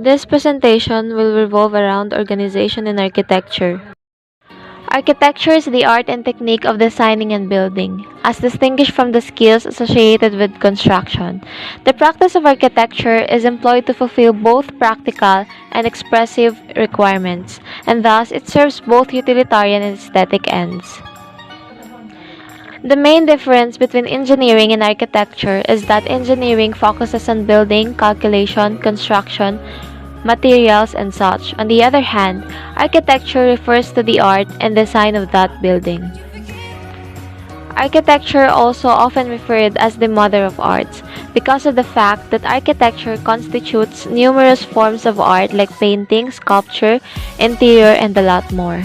This presentation will revolve around organization and architecture. Architecture is the art and technique of designing and building, as distinguished from the skills associated with construction. The practice of architecture is employed to fulfill both practical and expressive requirements, and thus it serves both utilitarian and aesthetic ends. The main difference between engineering and architecture is that engineering focuses on building, calculation, construction, materials, and such. On the other hand, architecture refers to the art and design of that building. Architecture also often referred as the mother of arts because of the fact that architecture constitutes numerous forms of art like painting, sculpture, interior, and a lot more.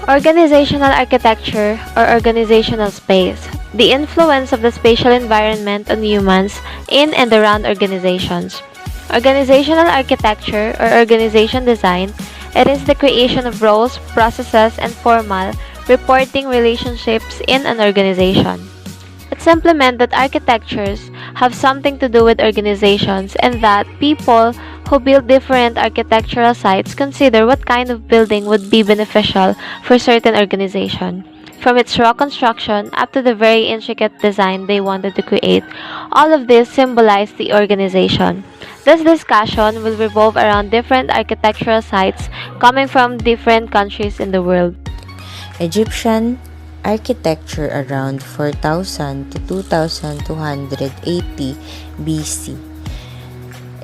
Organizational architecture or organizational space. The influence of the spatial environment on humans in and around organizations. Organizational architecture or organization design, it is the creation of roles, processes, and formal reporting relationships in an organization. It's implement that architectures have something to do with organizations and that people who build different architectural sites consider what kind of building would be beneficial for certain organization. From its raw construction up to the very intricate design they wanted to create, all of this symbolize the organization. This discussion will revolve around different architectural sites coming from different countries in the world. Egyptian architecture around 4000 to 2280 BC.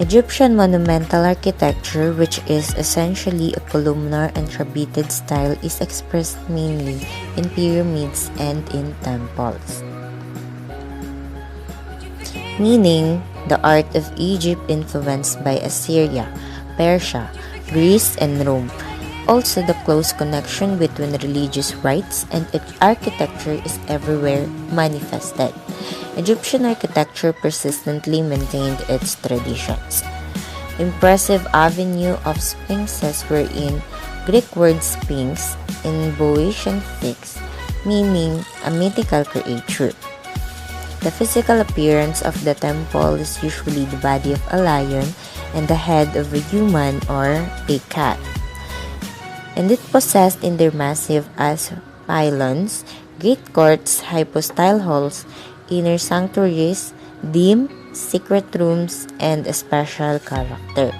Egyptian monumental architecture, which is essentially a columnar and trabeated style, is expressed mainly in pyramids and in temples. Meaning, the art of Egypt influenced by Assyria, Persia, Greece, and Rome. Also, the close connection between religious rites and architecture is everywhere manifested. Egyptian architecture persistently maintained its traditions. Impressive avenue of sphinxes wherein Greek word sphinx in Boeotian fix, meaning a mythical creature. The physical appearance of the temple is usually the body of a lion and the head of a human or a cat. And it possessed in their massive as pylons, great courts, hypostyle halls, inner sanctuaries, dim, secret rooms, and a special character.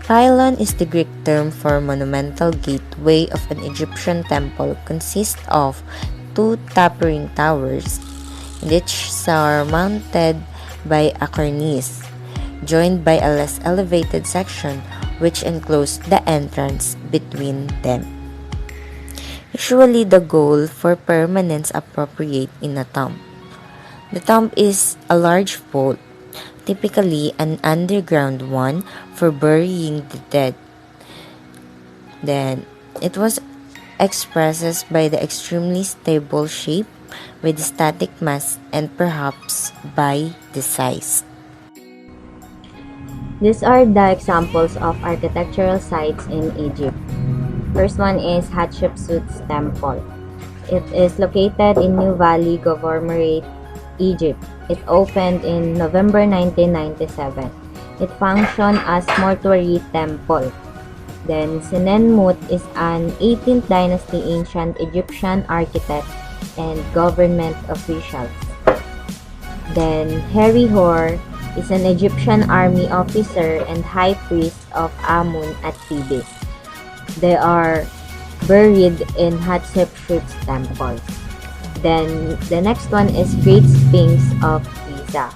Pylon is the Greek term for monumental gateway of an Egyptian temple consists of two tapering towers, each surmounted by a cornice, joined by a less elevated section which enclosed the entrance between them. Usually the goal for permanence appropriate in a tomb. The tomb is a large vault, typically an underground one for burying the dead. Then, it was expressed by the extremely stable shape with static mass and perhaps by the size. These are the examples of architectural sites in Egypt. First one is Hatshepsut's Temple. It is located in New Valley Governorate, Egypt. It opened in November 1997. It functioned as mortuary temple. Then Senenmut is an 18th dynasty ancient Egyptian architect and government official. Then Herihor is an Egyptian army officer and high priest of Amun at Thebes. They are buried in Hatshepsut's temple. Then the next one is Great Sphinx of Giza,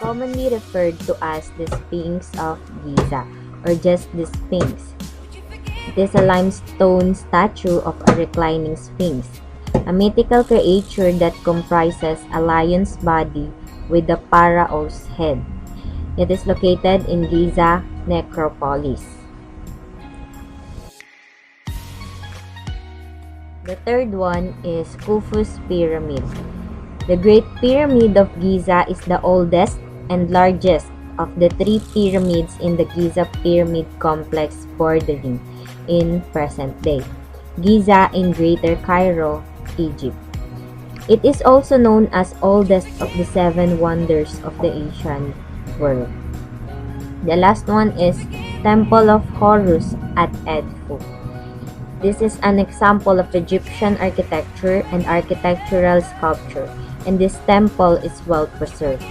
commonly referred to as the Sphinx of Giza or just the Sphinx. It is a limestone statue of a reclining sphinx, a mythical creature that comprises a lion's body with the pharaoh's head. It is located in Giza Necropolis. The third one is Khufu's Pyramid. The Great Pyramid of Giza is the oldest and largest of the three pyramids in the Giza Pyramid Complex bordering in present-day Giza in Greater Cairo, Egypt. It is also known as oldest of the seven wonders of the ancient world. The last one is Temple of Horus at Edfu. This is an example of Egyptian architecture and architectural sculpture, and this temple is well preserved.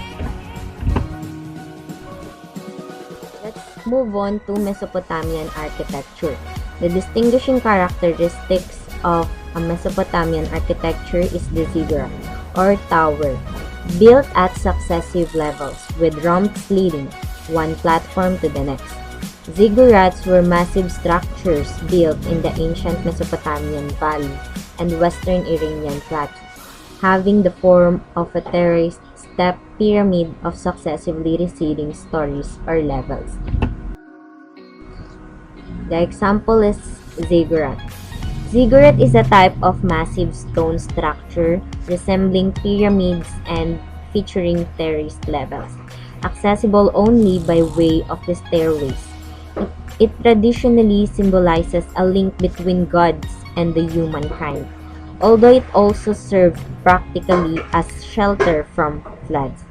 Let's move on to Mesopotamian architecture. The distinguishing characteristics of a Mesopotamian architecture is the ziggurat, or tower, built at successive levels with ramps leading one platform to the next. Ziggurats were massive structures built in the ancient Mesopotamian Valley and western Iranian plateau, having the form of a terraced step pyramid of successively receding stories or levels. The example is ziggurat. Ziggurat is a type of massive stone structure resembling pyramids and featuring terraced levels, accessible only by way of the stairways. It traditionally symbolizes a link between gods and the humankind, although it also served practically as shelter from floods.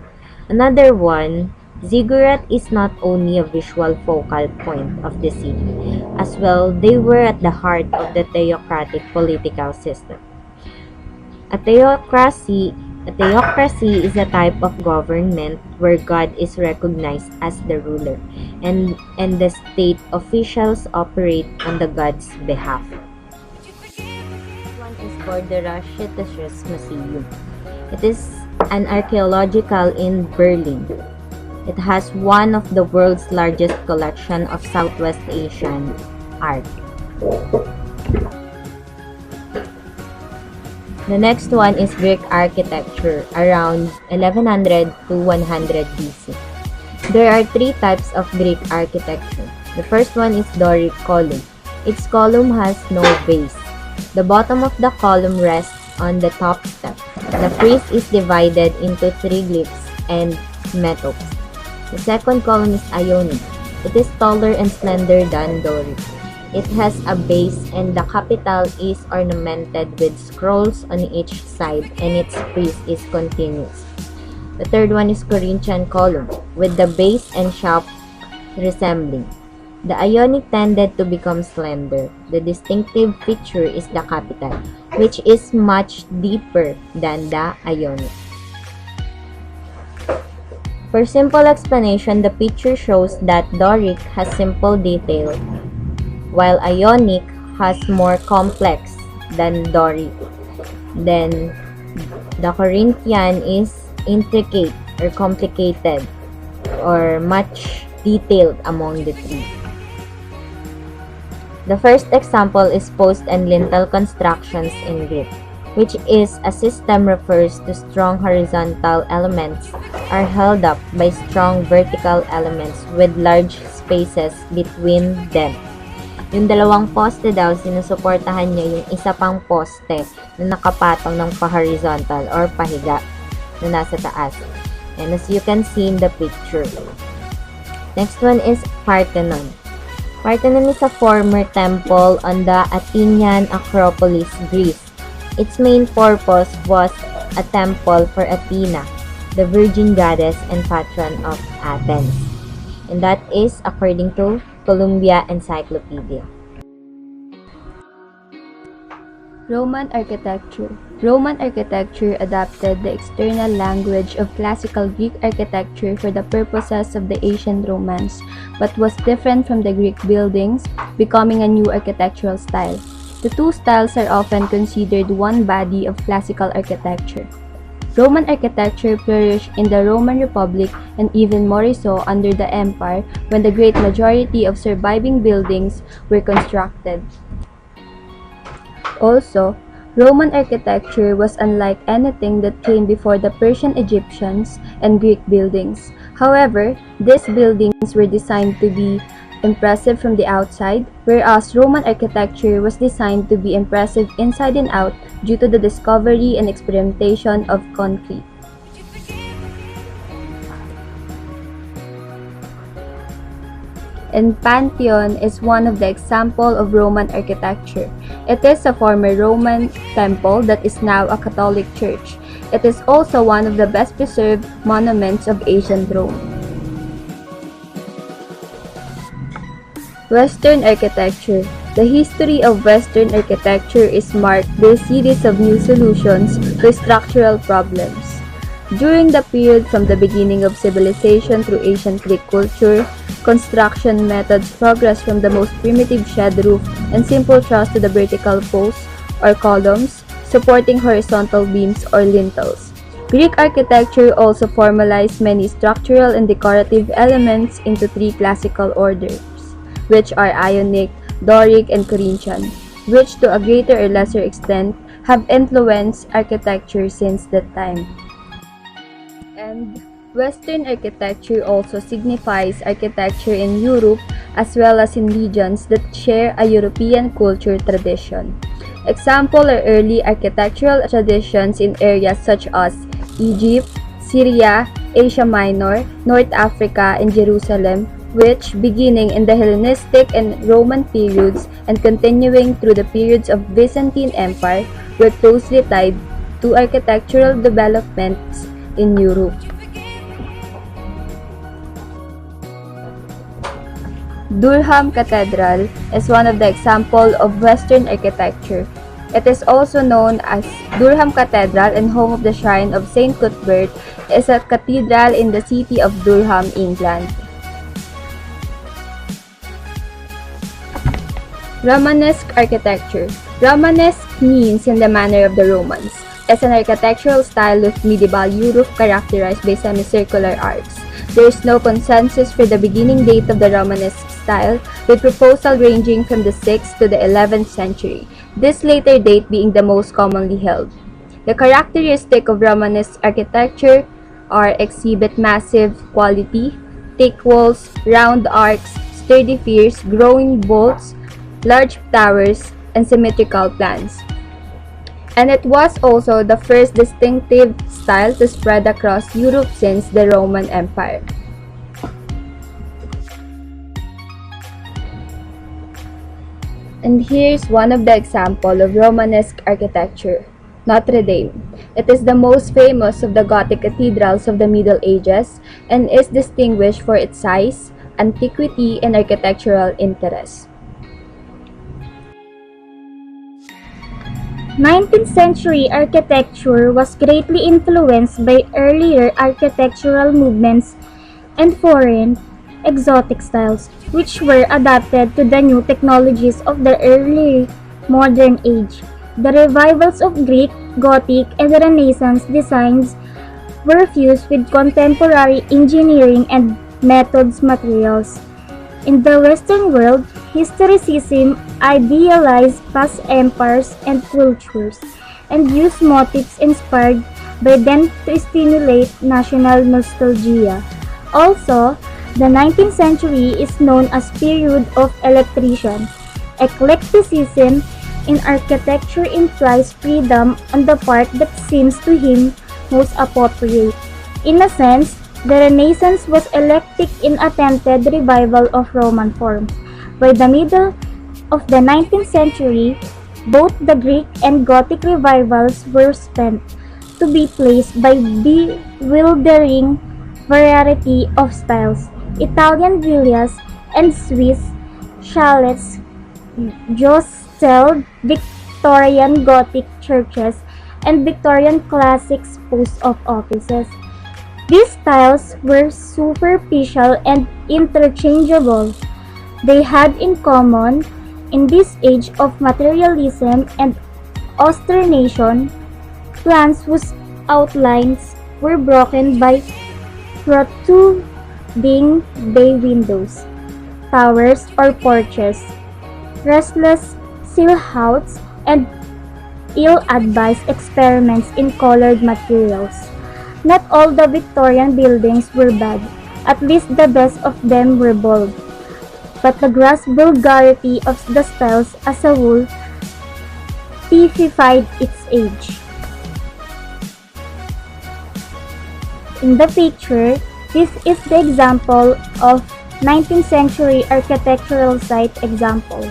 Another one, ziggurat is not only a visual focal point of the city, as well they were at the heart of the theocratic political system. A theocracy is a type of government where God is recognized as the ruler, and the state officials operate on the God's behalf. One is for the Rashitisches Museum. It is an archaeological in Berlin. It has one of the world's largest collection of Southwest Asian art. The next one is Greek architecture around 1100 to 100 BC. There are three types of Greek architecture. The first one is Doric column. Its column has no base. The bottom of the column rests on the top step. The frieze is divided into triglyphs and metopes. The second column is Ionic. It is taller and slender than Doric. It has a base and the capital is ornamented with scrolls on each side, and its frieze is continuous. The third one is Corinthian column, with the base and shaft resembling. The Ionic tended to become slender. The distinctive feature is the capital, which is much deeper than the Ionic. For simple explanation, the picture shows that Doric has simple detail, while Ionic has more complex than Doric. Then, the Corinthian is intricate or complicated or much detailed among the three. The first example is post and lintel constructions in Greek, which is a system refers to strong horizontal elements are held up by strong vertical elements with large spaces between them. Yung dalawang poste daw, sinusuportahan niya yung isa pang poste na nakapatong ng pa-horizontal or pahiga na nasa taas. And as you can see in the picture. Next one is Parthenon. Parthenon is a former temple on the Athenian Acropolis, Greece. Its main purpose was a temple for Athena, the virgin goddess and patron of Athens. And that is according to Columbia Encyclopedia. Roman architecture. Roman architecture adapted the external language of classical Greek architecture for the purposes of the ancient Romans, but was different from the Greek buildings, becoming a new architectural style. The two styles are often considered one body of classical architecture. Roman architecture flourished in the Roman Republic and even more so under the Empire, when the great majority of surviving buildings were constructed. Also, Roman architecture was unlike anything that came before the Persian Egyptians and Greek buildings. However, these buildings were designed to be impressive from the outside, whereas Roman architecture was designed to be impressive inside and out due to the discovery and experimentation of concrete. and Pantheon is one of the example of Roman architecture. It is a former Roman temple that is now a Catholic church. It is also one of the best preserved monuments of ancient Rome. Western architecture. The history of Western architecture is marked by a series of new solutions to structural problems. During the period from the beginning of civilization through ancient Greek culture, construction methods progressed from the most primitive shed roof and simple truss to the vertical posts or columns, supporting horizontal beams or lintels. Greek architecture also formalized many structural and decorative elements into three classical orders, which are Ionic, Doric, and Corinthian, which to a greater or lesser extent have influenced architecture since that time. And Western architecture also signifies architecture in Europe as well as in regions that share a European culture tradition. Example are early architectural traditions in areas such as Egypt, Syria, Asia Minor, North Africa, and Jerusalem, which, beginning in the Hellenistic and Roman periods and continuing through the periods of Byzantine Empire, were closely tied to architectural developments in Europe. Durham Cathedral is one of the examples of Western architecture. It is also known as Durham Cathedral and home of the Shrine of St. Cuthbert, is a cathedral in the city of Durham, England. Romanesque architecture. Romanesque means in the manner of the Romans. It's an architectural style of medieval Europe characterized by semicircular arcs. There is no consensus for the beginning date of the Romanesque style, with proposals ranging from the 6th to the 11th century, this later date being the most commonly held. The characteristics of Romanesque architecture are exhibit massive quality, thick walls, round arcs, sturdy piers, growing bolts, large towers, and symmetrical plans. And it was also the first distinctive style to spread across Europe since the Roman Empire. And here's one of the examples of Romanesque architecture, Notre Dame. It is the most famous of the Gothic cathedrals of the Middle Ages and is distinguished for its size, antiquity, and architectural interest. 19th century architecture was greatly influenced by earlier architectural movements and foreign, exotic styles, which were adapted to the new technologies of the early modern age. The revivals of Greek, Gothic, and Renaissance designs were fused with contemporary engineering and methods materials. In the Western world, historicism idealized past empires and cultures, and used motifs inspired by them to stimulate national nostalgia. Also, the 19th century is known as period of electrician. Eclecticism in architecture implies freedom on the part that seems to him most appropriate. In a sense, the Renaissance was eclectic in attempted revival of Roman forms. By the middle of the 19th century, both the Greek and Gothic revivals were spent, to be placed by bewildering variety of styles. Italian villas and Swiss chalets jostled Victorian Gothic churches and Victorian classics post of offices. These styles were superficial and interchangeable. They had in common, in this age of materialism and ostentation, plans whose outlines were broken by protruding bay windows, towers or porches, restless silhouettes, and ill-advised experiments in colored materials. Not all the Victorian buildings were bad, at least the best of them were bold, but the gross vulgarity of the styles as a whole typified its age. In the picture, this is the example of 19th century architectural site example.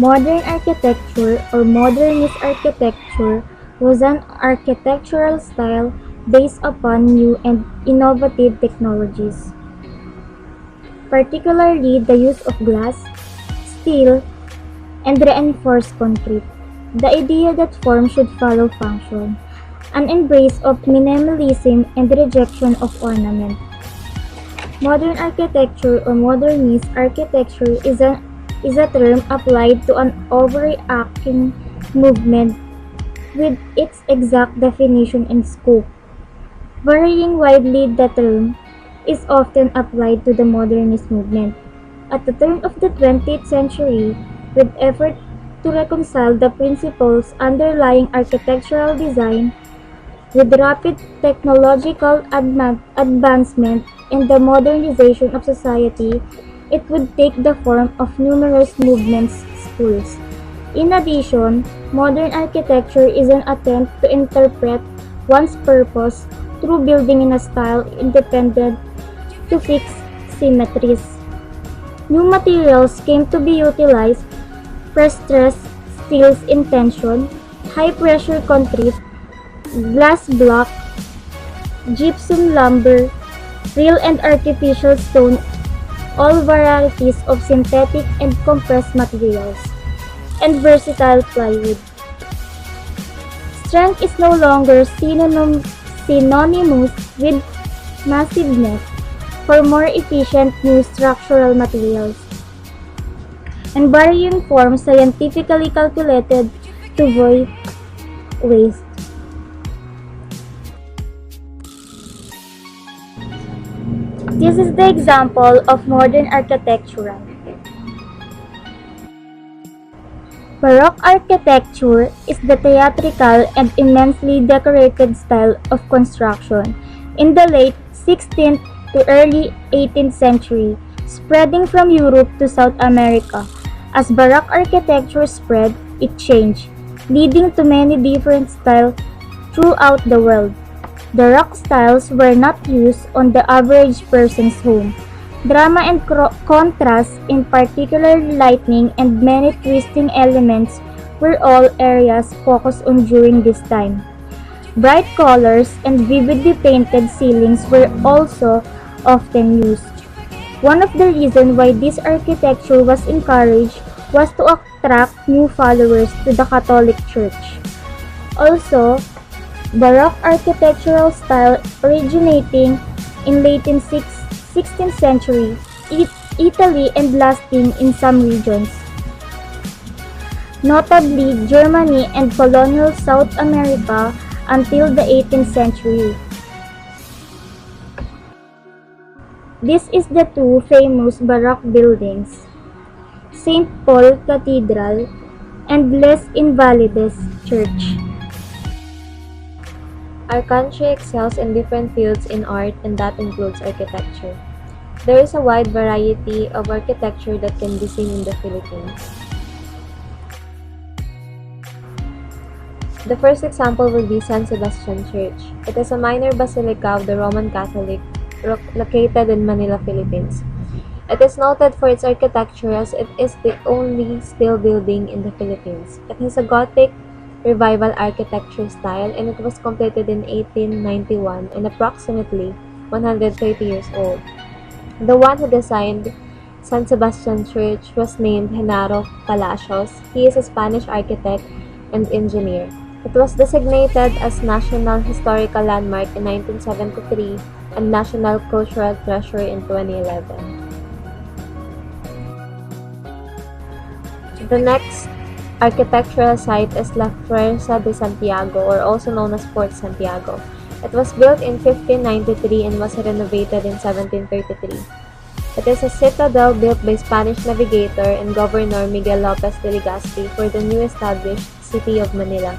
Modern architecture or modernist architecture was an architectural style based upon new and innovative technologies, particularly the use of glass, steel, and reinforced concrete. The idea that form should follow function, an embrace of minimalism and rejection of ornament. Modern architecture or modernist architecture is a term applied to an overarching movement with its exact definition and scope. Varying widely, the term is often applied to the modernist movement. At the turn of the 20th century, with effort to reconcile the principles underlying architectural design with rapid technological advancement and the modernization of society, it would take the form of numerous movements, schools. In addition, modern architecture is an attempt to interpret one's purpose through building in a style independent to fixed symmetries. New materials came to be utilized: pre-stressed steels in tension, high-pressure concrete, glass block, gypsum lumber, real and artificial stone, all varieties of synthetic and compressed materials, and versatile plywood. Strength is no longer synonymous with massiveness for more efficient new structural materials, and varying forms scientifically calculated to avoid waste. This is the example of modern architecture. Baroque architecture is the theatrical and immensely decorated style of construction in the late 16th to early 18th century, spreading from Europe to South America. As Baroque architecture spread, it changed, leading to many different styles throughout the world. The rock styles were not used on the average person's home. Drama and contrast, in particular lighting and many twisting elements, were all areas focused on during this time. Bright colors and vividly painted ceilings were also often used. One of the reasons why this architecture was encouraged was to attract new followers to the Catholic Church. Also, Baroque architectural style originating in late 16th century Italy and lasting in some regions, notably Germany and colonial South America until the 18th century. This is the two famous Baroque buildings, St. Paul Cathedral and Les Invalides Church. Our country excels in different fields in art, and that includes architecture. There is a wide variety of architecture that can be seen in the Philippines. The first example will be San Sebastian Church. It is a minor basilica of the Roman Catholic located in Manila, Philippines. It is noted for its architecture as it is the only steel building in the Philippines. It has a Gothic Revival architecture style, and it was completed in 1891 and approximately 130 years old. The one who designed San Sebastian Church was named Genaro Palacios. He is a Spanish architect and engineer. It was designated as National Historical Landmark in 1973 and National Cultural Treasure in 2011. The next architectural site is La Fuerza de Santiago, or also known as Fort Santiago. It was built in 1593 and was renovated in 1733. It is a citadel built by Spanish navigator and Governor Miguel Lopez de Legazpi for the new established city of Manila.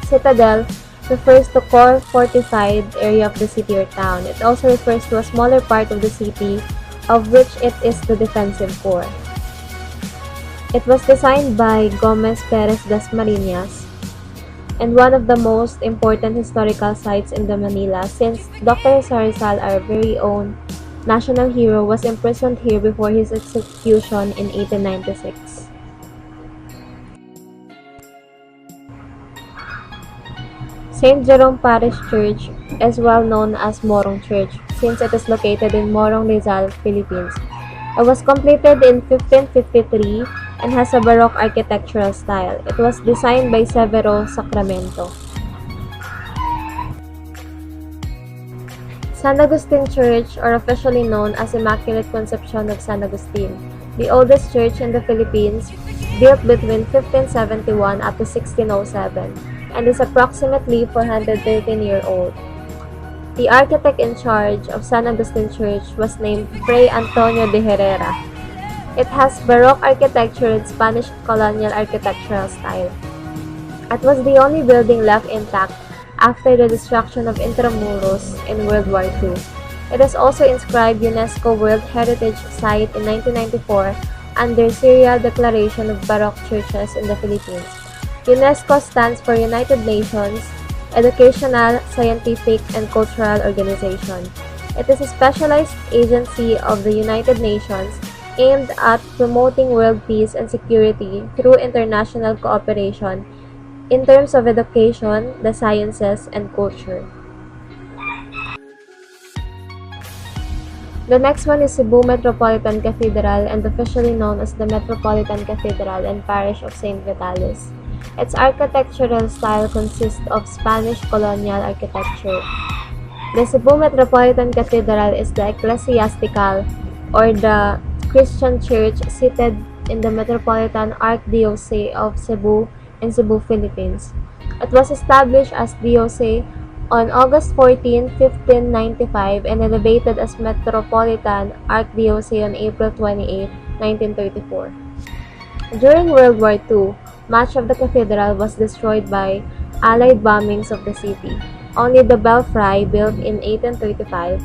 Citadel refers to core fortified area of the city or town. It also refers to a smaller part of the city, of which it is the defensive core. It was designed by Gomez Perez Dasmariñas. and one of the most important historical sites in the Manila since Dr. Rizal, our very own national hero, was imprisoned here before his execution in 1896. St. Jerome Parish Church is well known as Morong Church since it is located in Morong Rizal, Philippines. It was completed in 1553 and has a Baroque architectural style. It was designed by Severo Sacramento. San Agustin Church, or officially known as Immaculate Conception of San Agustin, the oldest church in the Philippines, built between 1571 up to 1607, and is approximately 413-year-old. The architect in charge of San Agustin Church was named Fray Antonio de Herrera. It has Baroque architecture and Spanish colonial architectural style. It was the only building left intact after the destruction of Intramuros in World War II. It is also inscribed UNESCO World Heritage Site in 1994 under Serial Declaration of Baroque Churches in the Philippines. UNESCO stands for United Nations Educational, Scientific, and Cultural Organization. It is a specialized agency of the United Nations aimed at promoting world peace and security through international cooperation in terms of education, the sciences, and culture. The next one is Cebu Metropolitan Cathedral, and officially known as the Metropolitan Cathedral and Parish of St. Vitalis. Its architectural style consists of Spanish colonial architecture. The Cebu Metropolitan Cathedral is the ecclesiastical or the Christian church seated in the Metropolitan Archdiocese of Cebu in Cebu, Philippines. It was established as diocese on August 14, 1595 and elevated as Metropolitan Archdiocese on April 28, 1934. During World War II, much of the cathedral was destroyed by Allied bombings of the city. Only the belfry, built in 1835,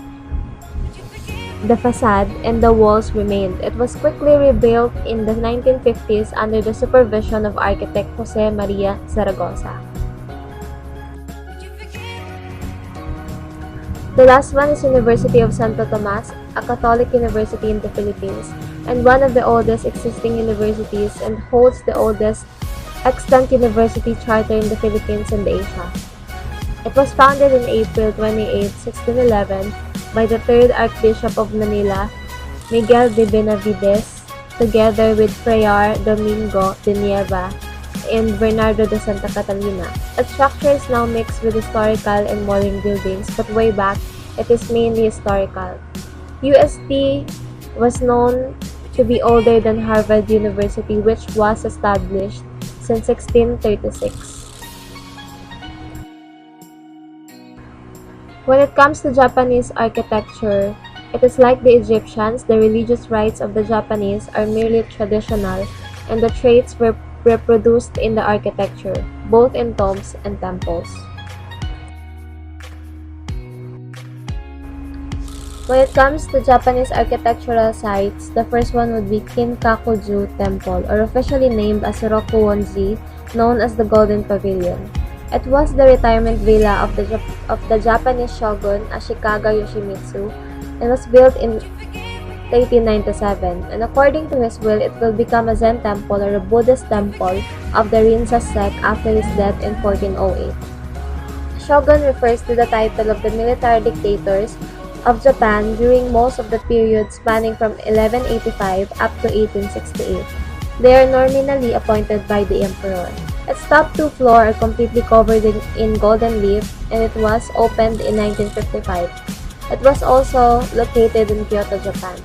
the facade, and the walls remained. It was quickly rebuilt in the 1950s under the supervision of architect Jose Maria Zaragoza. The last one is University of Santo Tomas, a Catholic university in the Philippines, and one of the oldest existing universities and holds the oldest extant university charter in the Philippines and Asia. It was founded on April 28, 1611 by the third Archbishop of Manila, Miguel de Benavides, together with Friar Domingo de Nieva and Bernardo de Santa Catalina. Its structure is now mixed with historical and modern buildings, but way back, it is mainly historical. UST was known to be older than Harvard University, which was established since 1636. When it comes to Japanese architecture, it is like the Egyptians. The religious rites of the Japanese are merely traditional, and the traits were reproduced in the architecture, both in tombs and temples. When it comes to Japanese architectural sites, the first one would be Kinkakuju Temple, or officially named as Rokuonji, known as the Golden Pavilion. It was the retirement villa of the Japanese shogun Ashikaga Yoshimitsu and was built in 1897. And according to his will, it will become a Zen temple or a Buddhist temple of the Rinzai sect after his death in 1408. Shogun refers to the title of the military dictators of Japan during most of the period spanning from 1185 up to 1868. They are nominally appointed by the emperor. Its top two floors are completely covered in golden leaf, and it was opened in 1955. It was also located in Kyoto, Japan.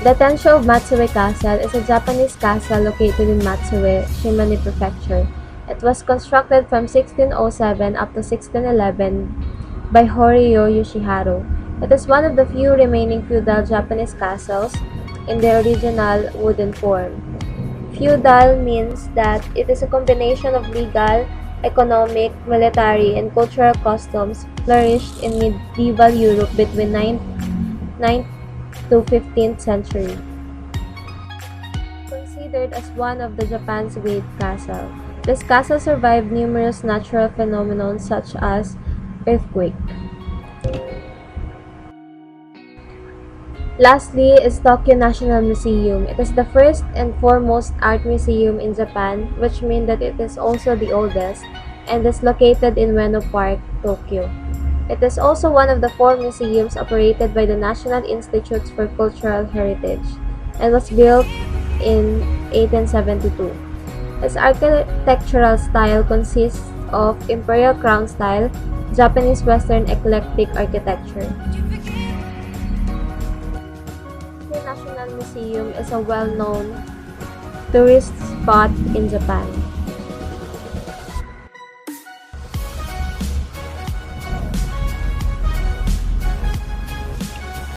The Tensho of Matsue Castle is a Japanese castle located in Matsue, Shimane Prefecture. It was constructed from 1607 up to 1611 by Horio Yoshiharu. It is one of the few remaining feudal Japanese castles in their original wooden form. Feudal means that it is a combination of legal, economic, military, and cultural customs flourished in medieval Europe between 9th to 15th century. considered as one of the Japan's great castle. This castle survived numerous natural phenomena such as earthquake. Lastly is Tokyo National Museum. It is the first and foremost art museum in Japan, which means that it is also the oldest, and is located in Ueno Park, Tokyo. It is also one of the 4 museums operated by the National Institutes for Cultural Heritage, and was built in 1872. Its architectural style consists of Imperial Crown style, Japanese Western eclectic architecture. The National Museum is a well-known tourist spot in Japan.